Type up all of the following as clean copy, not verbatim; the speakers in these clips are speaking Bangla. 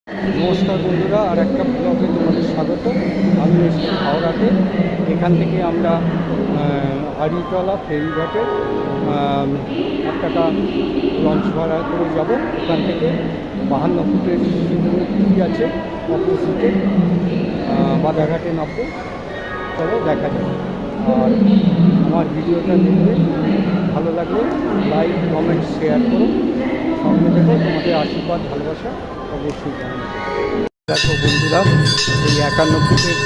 নমস্কার বন্ধুরা, আর একটা ব্লগে তোমাদের স্বাগত। আমি এসেছি হাওড়াতে। এখান থেকে আমরা আড়িতলা ফেরিঘাটে 8 টাকা লঞ্চ ভাড়া করে যাব। ওখান থেকে 52 ফুটের শিবমূর্তি আছে অপোজিটে, বাজারঘাটে নামবো। চলো দেখা যাবে। আর আমার ভিডিওটা দেখবে, ভালো লাগলে লাইক কমেন্ট শেয়ার করো, সঙ্গে দেখো। তোমাদের আশীর্বাদ ভালোবাসা অবশ্যই জানাবো। দেখো বন্ধুরা, এই 51 ফুটের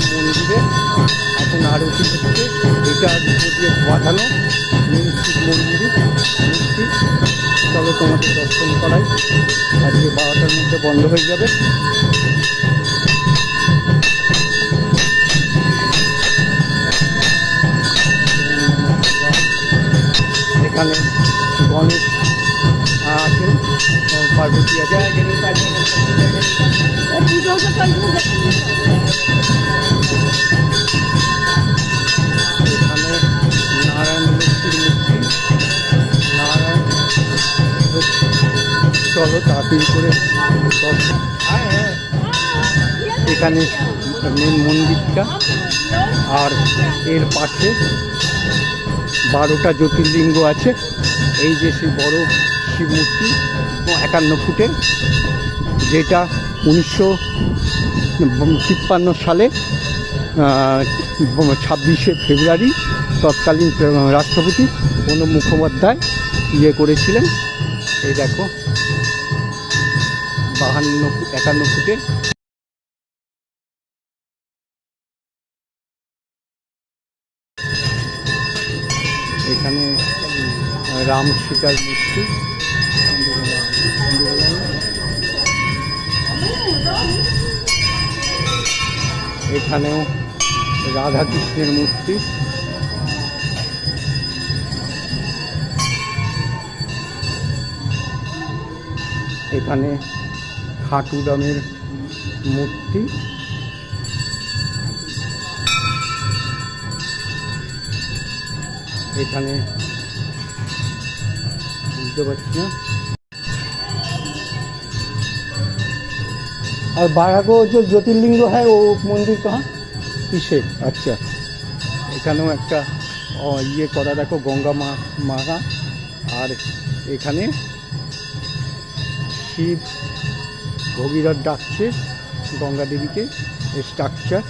শিব মন্দিরে এখন আরতি হচ্ছে। এটা দুটো দিয়ে বাঁধানো মেন শিব মন্দিরে মূর্তি। তবে তোমাদের দর্শন করাই, আজকে 12টার মধ্যে বন্ধ হয়ে যাবে। এখানে গণেশ আছেন, পার্বতী আছে। এখানে নারায়ণ লক্ষ্মীর মূর্তি, নারায়ণ লক্ষ্মী। চলো তাড়াতাড়ি করে দর্শন। এখানে মেন মন্দিরটা, আর এর পাশে 12টা জ্যোতির্লিঙ্গ আছে। এই যে সেই বড় শিব মূর্তি 51 ফুটের, যেটা 1953 সালে 26শে ফেব্রুয়ারি তৎকালীন রাষ্ট্রপতি প্রণব মুখোপাধ্যায় করেছিলেন। এই দেখো 51 ফুটের। এখানে রাম সীতার মূর্তি, এখানেও রাধাকৃষ্ণের মূর্তি। এখানে খাটুরামের মূর্তি। এখানে বুঝতে পারছি না। और 12 को जो ज्योतिर्लिंग है वो मंदिर कहाँ किसे? अच्छा, এখানেও একটা করা দেখো, গঙ্গা মারা। আর এখানে শিব ভগীরথ ডাকছে গঙ্গা দেবীকে, স্ট্রাকচার।